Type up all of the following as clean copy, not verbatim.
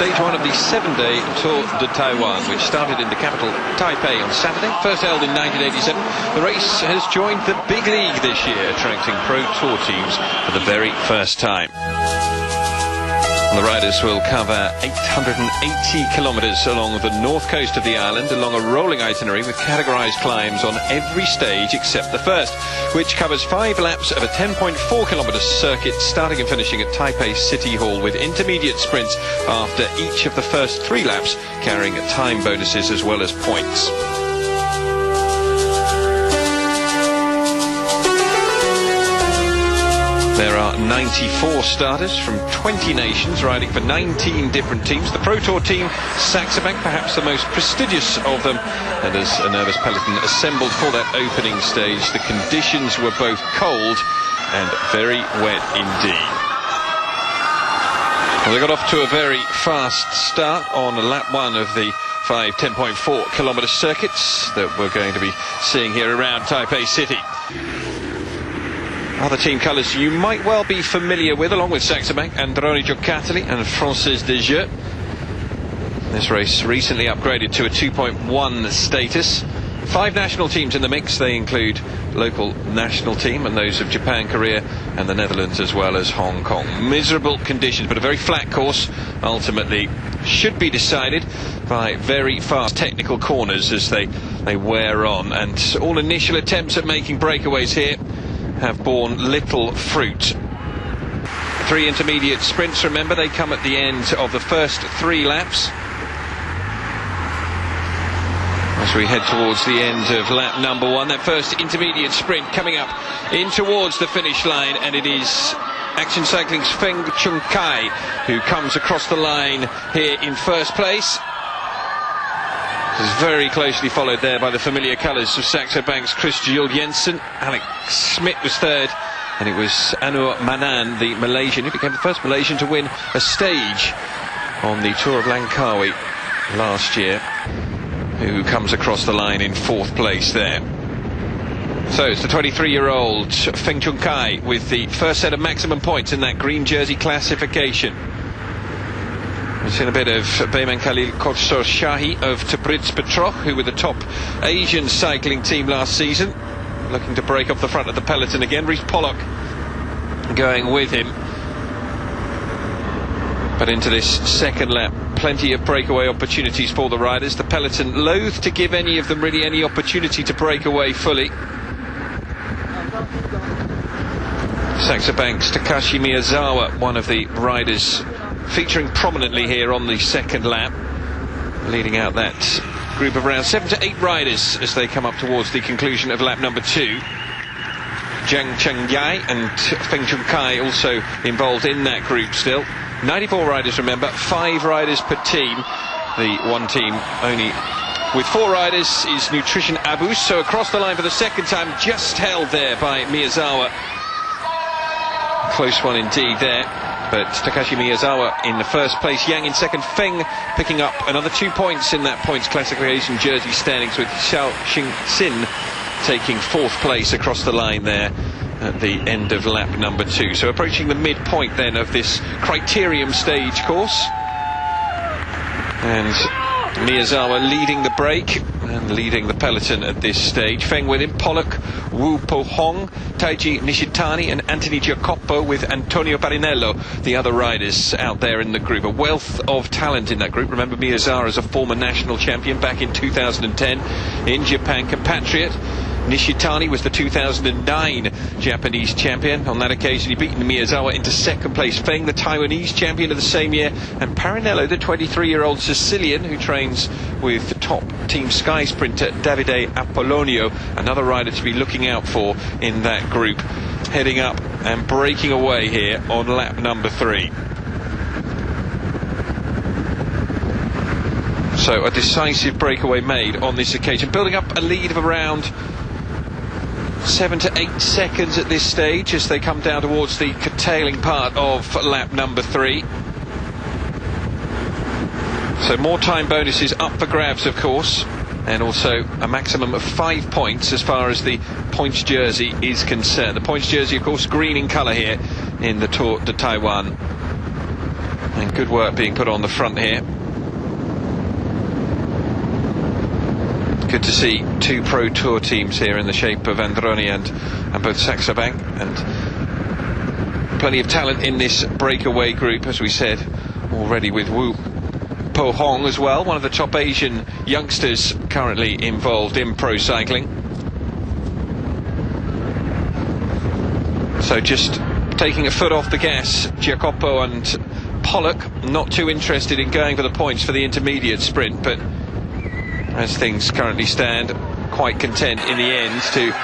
stage one of the 7-day Tour De Taiwan, which started in the capital Taipei on Saturday, first held in 1987. The race has joined the big league this year, attracting Pro Tour teams for the very first time. The riders will cover 880 kilometres along the north coast of the island, along a rolling itinerary with categorised climbs on every stage except the first, which covers 5 laps of a 10.4 kilometre circuit, starting and finishing at Taipei City Hall, with intermediate sprints after each of the first 3 laps, carrying time bonuses as well as points. There are 94 starters from 20 nations riding for 19 different teams. The Pro Tour team, Saxo Bank, perhaps the most prestigious of them. And as a nervous peloton assembled for that opening stage, the conditions were both cold and very wet indeed. Well, they got off to a very fast start on lap 1 of the 5 10.4 kilometre circuits that we're going to be seeing here around Taipei City. Other team colours you might well be familiar with, along with Saxo Bank, Androni Giocattoli and Francis Desjeux. This race recently upgraded to a 2.1 status. 5 national teams in the mix. They include local national team and those of Japan, Korea and the Netherlands, as well as Hong Kong. Miserable conditions, but a very flat course ultimately should be decided by very fast technical corners as they wear on. And all initial attempts at making breakaways here have borne little fruit. 3 intermediate sprints, remember, they come at the end of the first 3 laps. As we head towards the end of lap number 1, that first intermediate sprint coming up in towards the finish line, and it is Action Cycling's Feng Chungkai who comes across the line here in first place. This is very closely followed there by the familiar colours of Saxo Bank's Chris Juul-Jensen. Alex Smith was third, and it was Anur Manan, the Malaysian, who became the first Malaysian to win a stage on the Tour of Langkawi last year, who comes across the line in 4th place there. So it's the 23-year-old Feng Chungkai with the first set of maximum points in that green jersey classification. We've seen a bit of Bayman Khalil Kotsur Shahi of Tabriz Petroch, who were the top Asian cycling team last season, looking to break off the front of the peloton again. Reece Pollock going with him. But into this second lap, plenty of breakaway opportunities for the riders. The peloton loath to give any of them really any opportunity to break away fully. Saxo Bank's Takashi Miyazawa, one of the riders featuring prominently here on the second lap, leading out that group of around 7 to 8 riders as they come up towards the conclusion of lap number 2. Zhang Chengyai and Feng Chungkai also involved in that group still. 94 riders, remember, 5 riders per team. The one team only with 4 riders is Nutrition Abus, so across the line for the second time, just held there by Miyazawa. Close one indeed there, but Takashi Miyazawa in the first place, Yang in second, Feng picking up another 2 points in that points classification jersey standings, with Xiao Xingxin taking 4th place across the line there at the end of lap number 2. So approaching the midpoint then of this criterium stage course, and Miyazawa leading the break and leading the peloton at this stage. Feng with him, Pollock, Wu Po Hong, Taiji Nishitani and Anthony Giacoppo with Antonio Parinello, the other riders out there in the group. A wealth of talent in that group. Remember, Miyazawa is a former national champion back in 2010 in Japan, compatriot. Nishitani was the 2009 Japanese champion. On that occasion he beat Miyazawa into 2nd place. Feng, the Taiwanese champion of the same year, and Parinello, the 23-year-old Sicilian who trains with the top Team Sky sprinter Davide Apollonio, another rider to be looking out for in that group, heading up and breaking away here on lap number 3. So a decisive breakaway made on this occasion, building up a lead of around 7 to 8 seconds at this stage as they come down towards the curtailing part of lap number 3. So more time bonuses up for grabs, of course, and also a maximum of 5 points as far as the points jersey is concerned. The points jersey, of course, green in colour here in the Tour de Taiwan. And good work being put on the front here. Good to see two Pro Tour teams here in the shape of Androni and both Saxo Bank, and plenty of talent in this breakaway group, as we said already, with Wu Po Hong as well, one of the top Asian youngsters currently involved in pro cycling. So just taking a foot off the gas, Giacopo and Pollock not too interested in going for the points for the intermediate sprint, but as things currently stand, quite content in the end to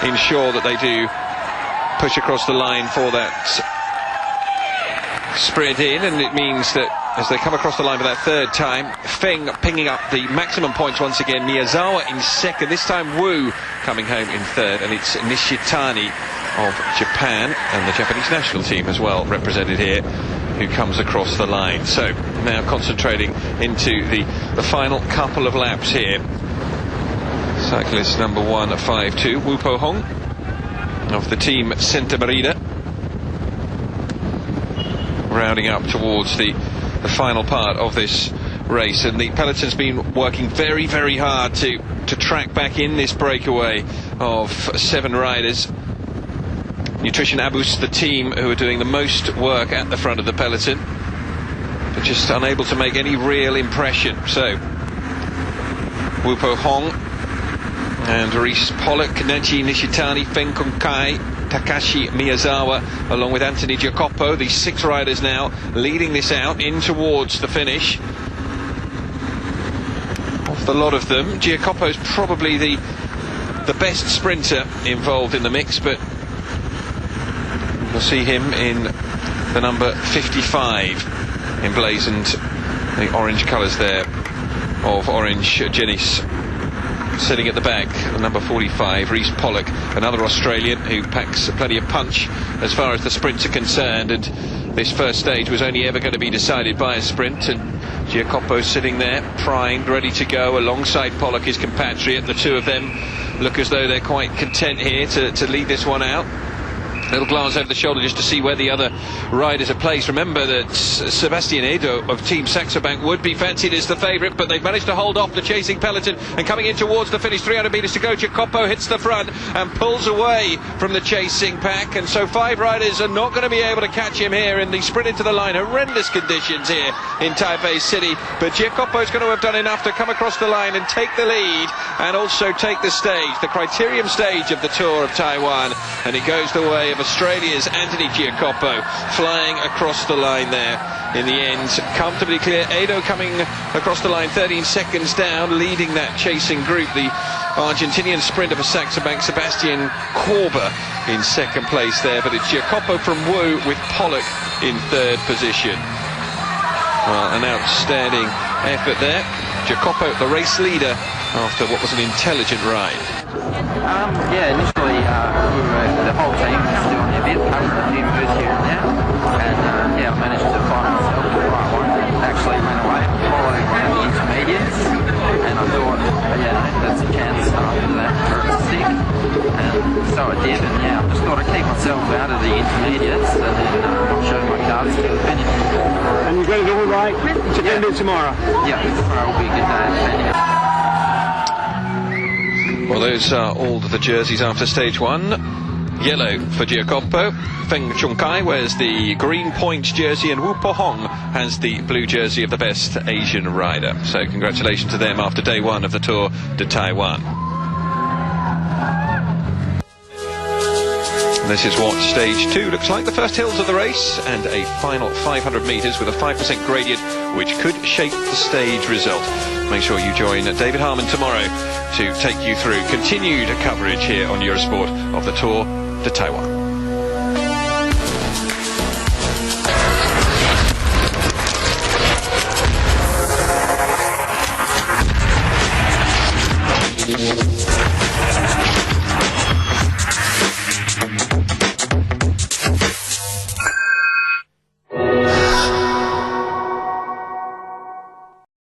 ensure that they do push across the line for that sprint in. And it means that as they come across the line for that third time, Feng picking up the maximum points once again, Miyazawa in second, this time Wu coming home in third, and it's Nishitani of Japan, and the Japanese national team as well represented here, who comes across the line. So now concentrating into the final couple of laps here. Cyclist number 1 at 5-2, Wu Po Hong of the team Santa Marina, rounding up towards the final part of this race, and the peloton's been working very, very hard to track back in this breakaway of 7 riders. Nutrition Abus, the team who are doing the most work at the front of the peloton, but just unable to make any real impression. So Wu Po Hong and Reece Pollock, Neji Nishitani, Feng Kunkai, Takashi Miyazawa, along with Anthony Giacopo, these 6 riders now leading this out in towards the finish. Of the lot of them, Giacopo's probably the best sprinter involved in the mix, but we'll see him in the number 55, emblazoned the orange colours there of Orange Genis. Sitting at the back, the number 45, Reece Pollock, another Australian who packs plenty of punch as far as the sprints are concerned, and this first stage was only ever going to be decided by a sprint, and Giacopo sitting there primed, ready to go alongside Pollock, his compatriot. The two of them look as though they're quite content here to lead this one out. Little glance over the shoulder just to see where the other riders are placed. Remember that Sebastian Edo of Team Saxo Bank would be fancied as the favourite, but they've managed to hold off the chasing peloton, and coming in towards the finish, 300 metres to go, Giacopo hits the front and pulls away from the chasing pack, and so 5 riders are not going to be able to catch him here in the sprint into the line. Horrendous conditions here in Taipei City, but Giacopo's going to have done enough to come across the line and take the lead, and also take the stage, the criterium stage of the Tour of Taiwan, and it goes the way of Australia's Anthony Giacopo, flying across the line there in the end, comfortably clear. Edo coming across the line 13 seconds down, leading that chasing group. The Argentinian sprinter for Saxo Bank, Sebastian Korber, in second place there, but it's Giacopo from Wu with Pollock in third position. Well, an outstanding effort there. Giacopo, the race leader, after what was an intelligent ride. Yeah, initially the whole team was doing a bit, covering a few moves here and there, and yeah, I managed to find myself to the right one. Actually went away, followed one of the intermediates, and I thought, yeah, that's a chance after that for it to stick, and so I did, and yeah, I just thought I'd keep myself out of the intermediates, and then show my cards to the finish. And you've got it all right to end it tomorrow? Yeah, tomorrow will be a good day of spending it. Well, those are all the jerseys after stage 1. Yellow for Giacopo, Feng Chungkai wears the green points jersey, and Wu Po Hong has the blue jersey of the best Asian rider. So congratulations to them after day 1 of the Tour de Taiwan. And this is what stage 2 looks like, the first hills of the race, and a final 500 metres with a 5% gradient, which could shape the stage result. Make sure you join David Harmon tomorrow to take you through continued coverage here on Eurosport of the Tour de Taiwan.